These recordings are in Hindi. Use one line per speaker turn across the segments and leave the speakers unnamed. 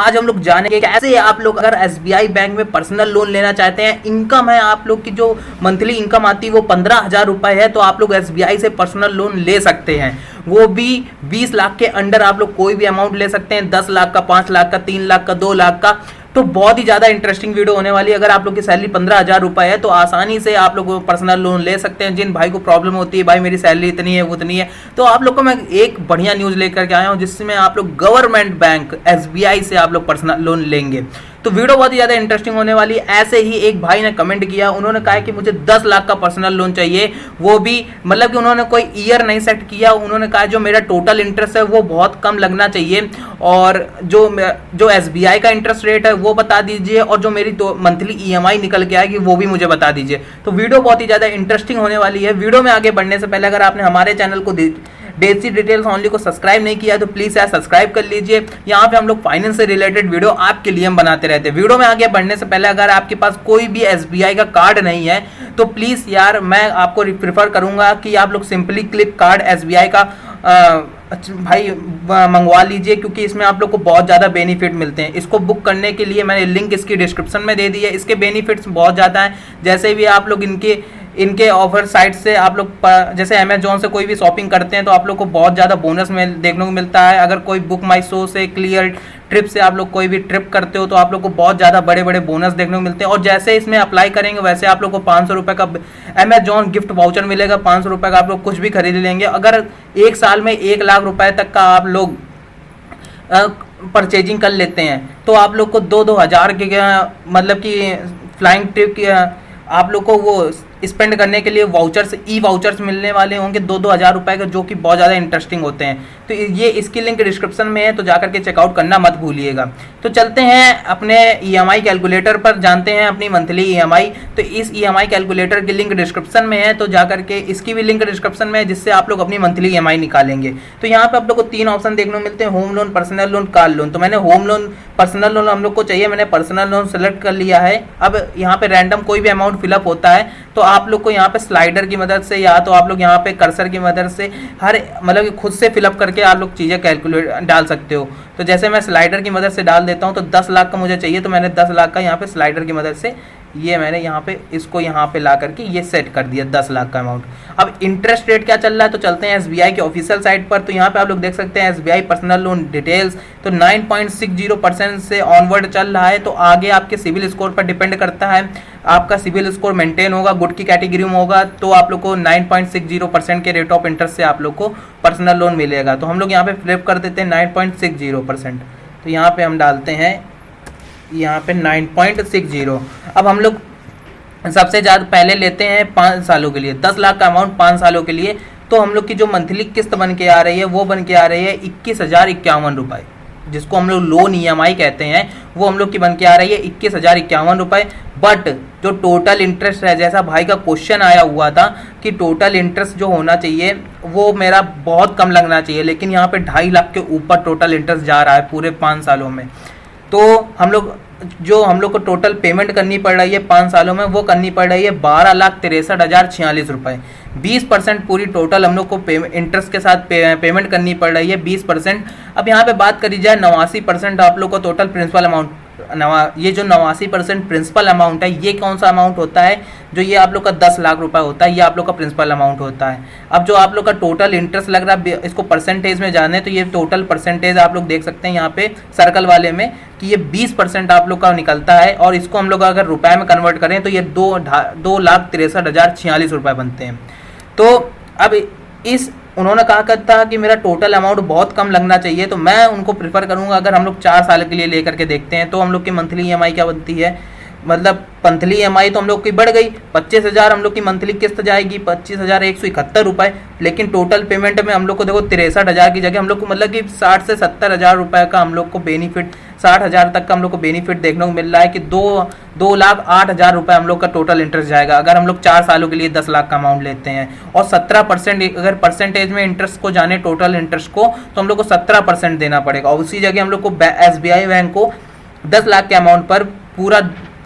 आज हम लोग जानेंगे कैसे आप लोग अगर एसबीआई बैंक में पर्सनल लोन लेना चाहते हैं, इनकम है आप लोग की जो मंथली इनकम आती है वो 15,000 रुपए है, तो आप लोग एसबीआई से पर्सनल लोन ले सकते हैं। वो भी 20 लाख के अंडर आप लोग कोई भी अमाउंट ले सकते हैं, 10 लाख का, 5 लाख का, 3 लाख का, 2 लाख का। तो बहुत ही ज्यादा इंटरेस्टिंग वीडियो होने वाली है। अगर आप लोग की सैलरी 15,000 रुपए है तो आसानी से आप लोग पर्सनल लोन ले सकते हैं। जिन भाई को प्रॉब्लम होती है भाई मेरी सैलरी इतनी है वो उतनी है, तो आप लोग को मैं एक बढ़िया न्यूज लेकर के आया हूं जिसमें आप लोग गवर्नमेंट बैंक एसबीआई से आप लोग पर्सनल लोन लेंगे। तो वीडियो बहुत ही ज्यादा इंटरेस्टिंग होने वाली है। ऐसे ही एक भाई ने कमेंट किया, उन्होंने कहा कि मुझे 10 लाख का पर्सनल लोन चाहिए, वो भी मतलब कि उन्होंने कोई ईयर नहीं सेट किया। उन्होंने कहा जो मेरा टोटल इंटरेस्ट है वो बहुत कम लगना चाहिए और जो एसबीआई का इंटरेस्ट रेट है वो बता दीजिए और जो मेरी तो मंथली ईएमआई निकल के आएगी वो भी मुझे बता दीजिए। तो वीडियो बहुत ही ज्यादा इंटरेस्टिंग होने वाली है। वीडियो में आगे बढ़ने से पहले अगर आपने हमारे चैनल को डेसी डिटेल्स ओनली को सब्सक्राइब नहीं किया तो प्लीज यार सब्सक्राइब कर लीजिए। यहाँ पे हम लोग फाइनेंस से रिलेटेड वीडियो आपके लिए हम बनाते रहते हैं। वीडियो में आगे बढ़ने से पहले अगर आपके पास कोई भी एसबीआई का कार्ड नहीं है तो प्लीज यार मैं आपको प्रिफर करूंगा कि आप लोग सिंपली क्लिक कार्ड एसबीआई का भाई मंगवा लीजिए, क्योंकि इसमें आप लोग को बहुत ज़्यादा बेनिफिट मिलते हैं। इसको बुक करने के लिए मैंने लिंक इसकी डिस्क्रिप्शन में दे दी है। इसके बेनिफिट्स बहुत ज़्यादा हैं। जैसे भी आप लोग इनके ऑफर साइट से आप लोग जैसे अमेजोन से कोई भी शॉपिंग करते हैं तो आप लोग को बहुत ज़्यादा बोनस में देखने को मिलता है। अगर कोई बुक माई शो से, क्लियर ट्रिप से आप लोग कोई भी ट्रिप करते हो तो आप लोग को बहुत ज़्यादा बड़े बड़े बोनस देखने को मिलते हैं। और जैसे इसमें अप्लाई करेंगे वैसे आप लोग को 500 रुपये का अमेजोन गिफ्ट वाउचर मिलेगा। 500 रुपये का आप लोग कुछ भी खरीद लेंगे। अगर एक साल में 1 लाख रुपए तक का आप लोग परचेजिंग कर लेते हैं तो आप लोग को 2-2 हज़ार के मतलब कि फ्लाइंग ट्रिप की आप लोग को वो स्पेंड करने के लिए वाउचर्स, ई वाउचर्स मिलने वाले होंगे 2-2 हज़ार रुपए के, जो कि बहुत ज़्यादा इंटरेस्टिंग होते हैं। तो ये इसकी लिंक डिस्क्रिप्शन में है, तो जाकर के चेकआउट करना मत भूलिएगा। तो चलते हैं अपने ईएमआई कैलकुलेटर पर, जानते हैं अपनी मंथली ईएमआई। तो इस ईएमआई कैलकुलेटर की लिंक डिस्क्रिप्शन में है, तो जाकर के इसकी भी लिंक डिस्क्रिप्शन में है जिससे आप लोग अपनी मंथली ईएमआई निकालेंगे। तो यहाँ पे आप लोग को 3 ऑप्शन देखने को मिलते हैं, home loan, personal loan, car loan. तो मैंने होम लोन, पर्सनल लोन हम लोग को चाहिए, मैंने पर्सनल लोन सेलेक्ट कर लिया है। अब यहाँ पे रैंडम कोई भी अमाउंट फिलअप होता है तो आप लोग को यहाँ पे स्लाइडर की मदद से या तो आप लोग यहाँ पे कर्सर की मदद से हर मतलब कि खुद से फिलअप करके आप लोग चीज़ें कैलकुलेट डाल सकते हो। तो जैसे मैं स्लाइडर की मदद से डाल देता हूँ, तो 10 लाख का मुझे चाहिए तो मैंने 10 लाख का यहाँ पे स्लाइडर की मदद से ये मैंने यहाँ पे इसको यहाँ पे ला करके ये सेट कर दिया 10 लाख का अमाउंट। अब इंटरेस्ट रेट क्या चल रहा है, तो चलते हैं एसबीआई के ऑफिशियल साइट पर। तो यहाँ पे आप लोग देख सकते हैं एसबीआई पर्सनल लोन डिटेल्स, तो 9.60% से ऑनवर्ड चल रहा है। तो आगे आपके सिविल स्कोर पर डिपेंड करता है, आपका सिविल स्कोर मेंटेन होगा, गुड की कैटेगरी में होगा तो आप लोग को 9.60% के रेट ऑफ इंटरेस्ट से आप लोग को पर्सनल लोन मिलेगा। तो हम लोग यहाँ पे फ्लिप कर देते हैं 9.60%। तो यहाँ पे हम डालते हैं यहाँ पे 9.60। अब हम लोग सबसे ज़्यादा पहले लेते हैं 5 सालों के लिए 10 लाख का अमाउंट 5 सालों के लिए। तो हम लोग की जो मंथली किस्त बन के आ रही है वो बन के आ रही है 21,051 रुपये, जिसको हम लोग लोन ईएमआई कहते हैं, वो हम लोग की बन के आ रही है 21,051 रुपये। बट जो टोटल इंटरेस्ट है, जैसा भाई का क्वेश्चन आया हुआ था कि टोटल इंटरेस्ट जो होना चाहिए वो मेरा बहुत कम लगना चाहिए, लेकिन यहाँ पे 2.5 लाख के ऊपर टोटल इंटरेस्ट जा रहा है पूरे 5 सालों में। तो हम लोग को टोटल पेमेंट करनी पड़ रही है 5 सालों में, वो करनी पड़ रही है 12,63,046 रुपये। 20% पूरी टोटल हम लोग को इंटरेस्ट के साथ पेमेंट करनी पड़ रही है 20%। अब यहाँ पे बात करी जाए 89% आप लोग को टोटल प्रिंसिपल अमाउंट, ये जो 89% प्रिंसिपल अमाउंट है ये कौन सा अमाउंट होता है, जो ये आप लोग का 10 लाख रुपए होता है, ये आप लोग का प्रिंसिपल अमाउंट होता है। अब जो आप लोग का टोटल इंटरेस्ट लग रहा है इसको परसेंटेज में जाने, तो ये टोटल परसेंटेज आप लोग देख सकते हैं यहाँ पे सर्कल वाले में कि ये 20% आप लोग का निकलता है। और इसको हम लोग अगर रुपए में कन्वर्ट करें तो ये 2,63,046 रुपये बनते हैं। तो अब उन्होंने कहा था कि मेरा टोटल अमाउंट बहुत कम लगना चाहिए, तो मैं उनको प्रिफर करूंगा अगर हम लोग 4 साल के लिए लेकर के देखते हैं तो हम लोग की मंथली ईएमआई क्या बनती है, मतलब मंथली ईएमआई तो हम लोग की बढ़ गई 25,000, हम लोग की मंथली किस्त जाएगी 25,171 रुपये। लेकिन टोटल पेमेंट में हम लोग को देखो 63,000 की जगह हम लोग को मतलब कि 60 से 70,000 रुपये का हम लोग को बेनिफिट, 60,000 तक का हम लोग को बेनिफिट देखने को मिल रहा है कि 2,08,000 रुपये हम लोग का टोटल इंटरेस्ट जाएगा अगर हम लोग 4 सालों के लिए 10 लाख का अमाउंट लेते हैं। और 17% अगर परसेंटेज में इंटरेस्ट को जाने टोटल इंटरेस्ट को, तो हम लोग को 17% देना पड़ेगा। और उसी जगह हम लोग को एसबीआई बैंक को 10 लाख के अमाउंट पर पूरा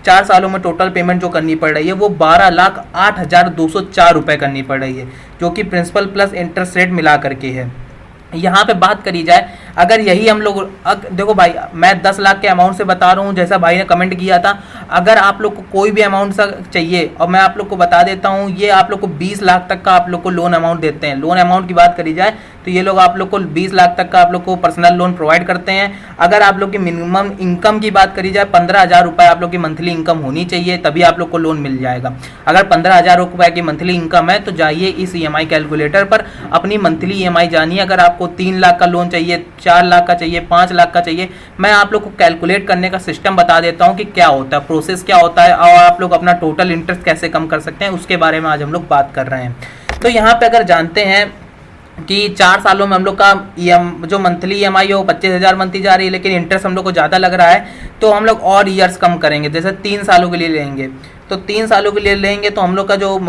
4 सालों में टोटल पेमेंट जो करनी पड़ रही है वो 12,08,204 रुपये करनी पड़ रही है, जो कि प्रिंसिपल प्लस इंटरेस्ट रेट मिला करके है। यहाँ पे बात करी जाए अगर यही हम लोग देखो भाई, मैं 10 लाख के अमाउंट से बता रहा हूँ, जैसा भाई ने कमेंट किया था। अगर आप लोग को कोई भी अमाउंट चाहिए, और मैं आप लोग को बता देता हूँ, ये आप लोग को 20 लाख तक का आप लोग को लोन अमाउंट देते हैं। लोन अमाउंट की बात करी जाए तो ये लोग आप लोग को 20 लाख तक का आप लोग को पर्सनल लोन प्रोवाइड करते हैं। अगर आप लोग की मिनिमम इनकम की बात करी जाए, 15,000 रुपये आप लोग की मंथली इनकम होनी चाहिए, तभी आप लोग को लोन मिल जाएगा। अगर 15,000 रुपये की मंथली इनकम है तो जाइए इस EMI कैलकुलेटर पर, अपनी मंथली EMI जानिए। अगर आपको 3 लाख का लोन चाहिए, 4 लाख का चाहिए, 5 लाख का चाहिए, मैं आप लोग को कैलकुलेट करने का सिस्टम बता देता हूँ कि क्या होता है, प्रोसेस क्या होता है, और आप लोग अपना टोटल इंटरेस्ट कैसे कम कर सकते हैं, उसके बारे में आज हम लोग बात कर रहे हैं। तो यहाँ पे अगर जानते हैं कि 4 सालों में हम लोग का जो मंथली EMI है वो 25,000 बनती जा रही है, लेकिन इंटरेस्ट हम लोग को ज़्यादा लग रहा है, तो हम लोग और ईयर्स कम करेंगे। जैसे 3 सालों के लिए लेंगे, तो 3 सालों के लिए लेंगे तो हम लोग का जो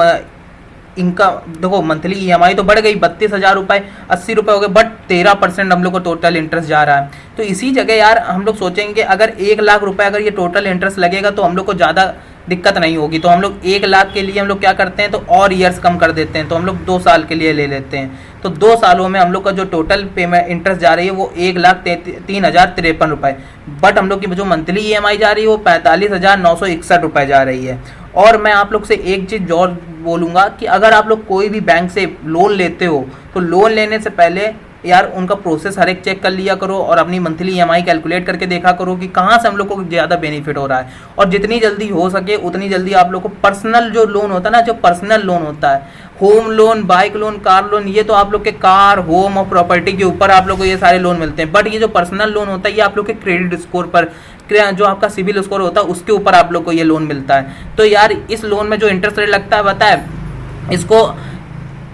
इनकम, देखो मंथली EMI तो बढ़ गई, 32,000 रुपये, 80 रुपये हो गए, बट 13% हम लोग को टोटल इंटरेस्ट जा रहा है। तो इसी जगह यार हम लोग सोचेंगे अगर 1 लाख रुपये अगर ये टोटल इंटरेस्ट लगेगा तो हम लोग को ज़्यादा दिक्कत नहीं होगी। तो हम लोग 1 लाख के लिए हम लोग क्या करते हैं, तो और ईयर्स कम कर देते हैं, तो हम लोग 2 साल के लिए ले लेते हैं। तो 2 सालों में हम लोग का जो टोटल पेमेंट इंटरेस्ट जा रही है वो 1,03,053 रुपये, बट हम लोग की जो मंथली EMI जा रही है वो 45,961 रुपये जा रही है। और मैं आप लोग से एक चीज़ और बोलूँगा कि अगर आप लोग कोई भी बैंक से लोन लेते हो तो लोन लेने से पहले यार उनका प्रोसेस हर एक चेक कर लिया करो, और अपनी मंथली EMI कैलकुलेट करके देखा करो कि कहाँ से हम लोग को ज़्यादा बेनिफिट हो रहा है। और जितनी जल्दी हो सके उतनी जल्दी आप लोग को पर्सनल जो लोन होता है ना, जो पर्सनल लोन होता है, home loan, bike loan, car loan, ये तो आप लोग के कार, होम और प्रॉपर्टी के ऊपर आप लोग को ये सारे लोन मिलते हैं। बट ये जो पर्सनल लोन होता है ये आप लोग के क्रेडिट स्कोर पर, जो आपका सिविल स्कोर होता है उसके ऊपर आप लोग को ये लोन मिलता है। तो यार इस लोन में जो इंटरेस्ट रेट लगता है, पता है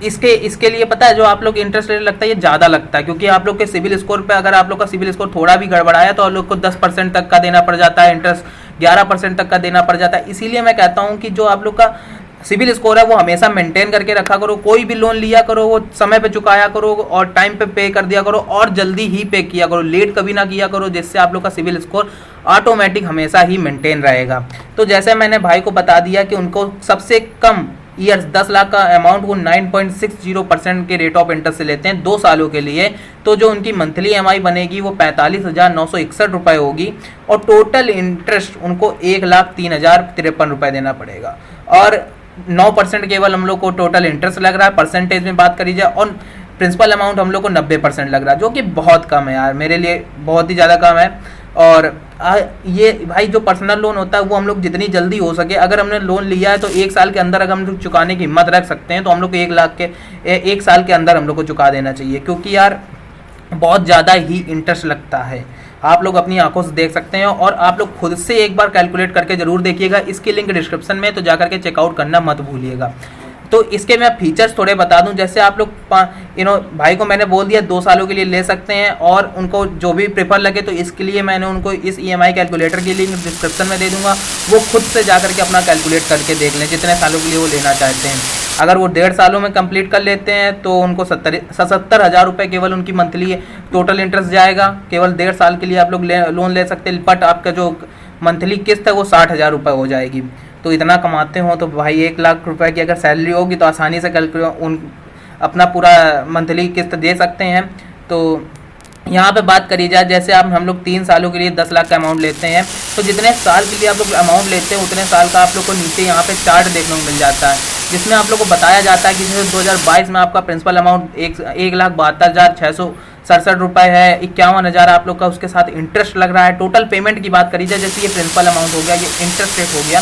इसके लिए पता है, जो आप लोग इंटरेस्ट रेट लगता है ये ज़्यादा लगता है, क्योंकि आप लोग के सिविल स्कोर पे, अगर आप लोग का सिविल स्कोर थोड़ा भी गड़बड़ाया तो आप लोग को 10% तक का देना पड़ जाता है इंटरेस्ट, 11% तक का देना पड़ जाता है। इसीलिए मैं कहता हूँ कि जो आप लोग का सिविल स्कोर है वो हमेशा मेंटेन करके रखा करो। कोई भी लोन लिया करो वो समय पे चुकाया करो, और टाइम पे कर दिया करो, और जल्दी ही पे किया करो, लेट कभी ना किया करो, जिससे आप लोग का सिविल स्कोर ऑटोमेटिक हमेशा ही मेंटेन रहेगा। तो जैसे मैंने भाई को बता दिया कि उनको सबसे कम ईयर्स 10 लाख का अमाउंट वो 9.60% के रेट ऑफ इंटरेस्ट से लेते हैं 2 सालों के लिए। तो जो उनकी मंथली EMI बनेगी वो 45,961 रुपये होगी, और टोटल इंटरेस्ट उनको 1,03,053 रुपये देना पड़ेगा। और 9% केवल हम लोग को टोटल इंटरेस्ट लग रहा है, परसेंटेज में बात करी जाए, और प्रिंसिपल अमाउंट हम लोग को 90% लग रहा है, जो कि बहुत कम है यार, मेरे लिए बहुत ही ज़्यादा कम है। और ये भाई जो पर्सनल लोन होता है वो हम लोग जितनी जल्दी हो सके, अगर हमने लोन लिया है तो 1 साल के अंदर अगर हम लोग चुकाने की हिम्मत रख सकते हैं तो हम लोग को 1 लाख के 1 साल के अंदर हम लोग को चुका देना चाहिए, क्योंकि यार बहुत ज़्यादा ही इंटरेस्ट लगता है। आप लोग अपनी आंखों से देख सकते हैं, और आप लोग खुद से एक बार कैलकुलेट करके जरूर देखिएगा। इसकी लिंक डिस्क्रिप्शन में, तो जाकर के चेकआउट करना मत भूलिएगा। तो इसके मैं फीचर्स थोड़े बता दूं, जैसे आप लोग भाई को मैंने बोल दिया 2 सालों के लिए ले सकते हैं, और उनको जो भी प्रेफर लगे तो इसके लिए मैंने उनको इस EMI कैलकुलेटर की लिंक डिस्क्रिप्शन में दे दूंगा, वो खुद से जाकर के अपना कैलकुलेट करके देख लें जितने सालों के लिए वो लेना चाहते हैं। अगर वो 1.5 सालों में कंप्लीट कर लेते हैं तो उनको 70,000 रुपये केवल उनकी मंथली टोटल इंटरेस्ट जाएगा। केवल 1.5 साल के लिए आप लोग लोन ले सकते हैं, बट आपका जो मंथली किस्त है वो 60,000 रुपये हो जाएगी। तो इतना कमाते हो तो भाई 1 लाख रुपए की अगर सैलरी होगी तो आसानी से अपना पूरा मंथली किस्त दे सकते हैं। तो यहाँ पे बात करी जाए, जैसे हम लोग 3 सालों के लिए 10 लाख का अमाउंट लेते हैं, तो जितने साल के लिए आप लोग अमाउंट लेते हैं उतने साल का आप लोग को नीचे यहाँ पे चार्ट देखने को मिल जाता है, जिसमें आप लोग को बताया जाता है कि जैसे 2022 में आपका प्रिंसिपल अमाउंट 1,72,667 रुपये है, 51,000 आप लोग का उसके साथ इंटरेस्ट लग रहा है। टोटल पेमेंट की बात करी जाए, जैसे ये प्रिंसिपल अमाउंट हो गया, ये इंटरेस्ट रेट हो गया,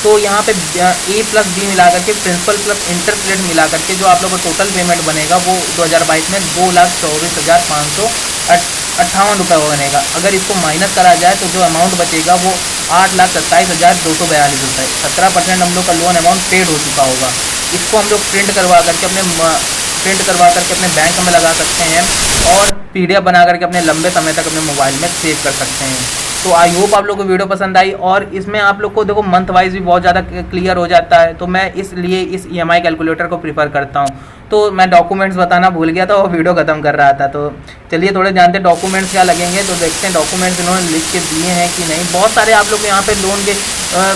तो यहाँ पे A प्लस B मिला करके प्रिंसिपल प्लस इंटरेस्ट रेट मिला करके जो आप लोगों को टोटल पेमेंट बनेगा वो 2022 में 2,24,558 रुपये बनेगा। अगर इसको माइनस करा जाए तो जो अमाउंट बचेगा वो 8,27,242 रुपये, 17% हम लोग का लोन अमाउंट पेड हो चुका होगा। इसको हम लोग प्रिंट करवा करके अपने बैंक में लगा सकते हैं, और PDF बना करके अपने लंबे समय तक अपने मोबाइल में सेव कर सकते हैं। तो आई होप आप लोग को वीडियो पसंद आई, और इसमें आप लोग को देखो मंथ वाइज भी बहुत ज़्यादा क्लियर हो जाता है, तो मैं इसलिए इस EMI कैलकुलेटर को प्रीफर करता हूँ। तो मैं डॉक्यूमेंट्स बताना भूल गया था और वीडियो ख़त्म कर रहा था। तो चलिए थोड़े जानते हैं डॉक्यूमेंट्स क्या लगेंगे। तो देखते हैं डॉक्यूमेंट्स इन्होंने लिख के दिए हैं कि नहीं। बहुत सारे आप लोग यहाँ पे लोन के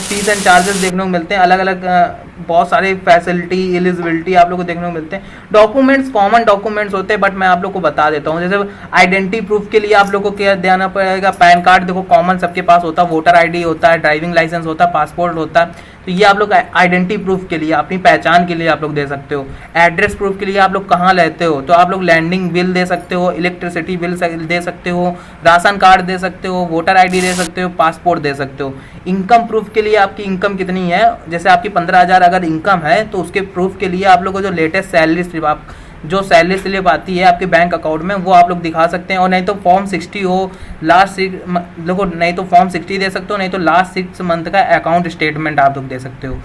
फीस एंड चार्जेस देखने को मिलते हैं, अलग अलग बहुत सारे फैसिलिटी एलिजिबिलिटी आप लोग को देखने को मिलते हैं। डॉक्यूमेंट्स कॉमन डॉक्यूमेंट्स होते हैं, बट मैं आप लोग को बता देता हूँ। जैसे आइडेंटिटी प्रूफ के लिए आप लोग को क्या देना पड़ेगा, पैन कार्ड देखो कॉमन सबके पास होता है, वोटर आईडी होता है, ड्राइविंग लाइसेंस होता है, पासपोर्ट होता है। तो ये आप लोग आइडेंटिटी प्रूफ के लिए, अपनी पहचान के लिए आप लोग दे सकते हो। एड्रेस प्रूफ के लिए आप लोग कहाँ रहते हो, तो आप लोग लैंडिंग बिल दे सकते हो, इलेक्ट्रिसिटी बिल दे सकते हो, राशन कार्ड दे सकते हो, वोटर आईडी दे सकते हो, पासपोर्ट दे सकते हो। इनकम प्रूफ के लिए आपकी इनकम कितनी है, जैसे आपकी 15,000 अगर इनकम है तो उसके प्रूफ के लिए आप लोग को जो लेटेस्ट सैलरी स्लिप आप जो सैलरी स्लिप आती है आपके बैंक अकाउंट में वो आप लोग दिखा सकते हैं। और नहीं तो फॉर्म 60 हो लास्ट देखो, नहीं तो फॉर्म 60 दे सकते हो, नहीं तो लास्ट 6 मंथ का अकाउंट स्टेटमेंट आप लोग दे सकते हो।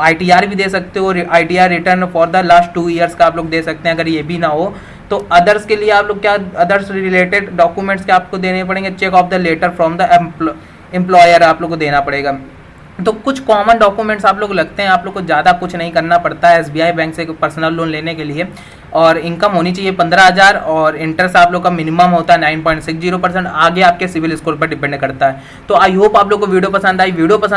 ITR भी दे सकते हो, ITR return for the last 2 years का आप लोग दे सकते हैं। अगर ये भी ना हो तो अदर्स के लिए आप लोग क्या, अदर्स रिलेटेड डॉक्यूमेंट्स क्या आपको देने पड़ेंगे, check of the letter from the employer आप लोग को देना पड़ेगा। तो कुछ कॉमन डॉक्यूमेंट्स आप लोग लगते हैं, आप लोग को ज़्यादा कुछ नहीं करना पड़ता है SBI बैंक से पर्सनल लोन लेने के लिए। और इनकम होनी चाहिए 15,000 और इंटरेस्ट आप लोग का मिनिमम होता है 9.60%। आगे आपके सिविल स्कोर पर डिपेंड करता है। तो आई होप आप लोग को वीडियो पसंद आई। वीडियो पसंद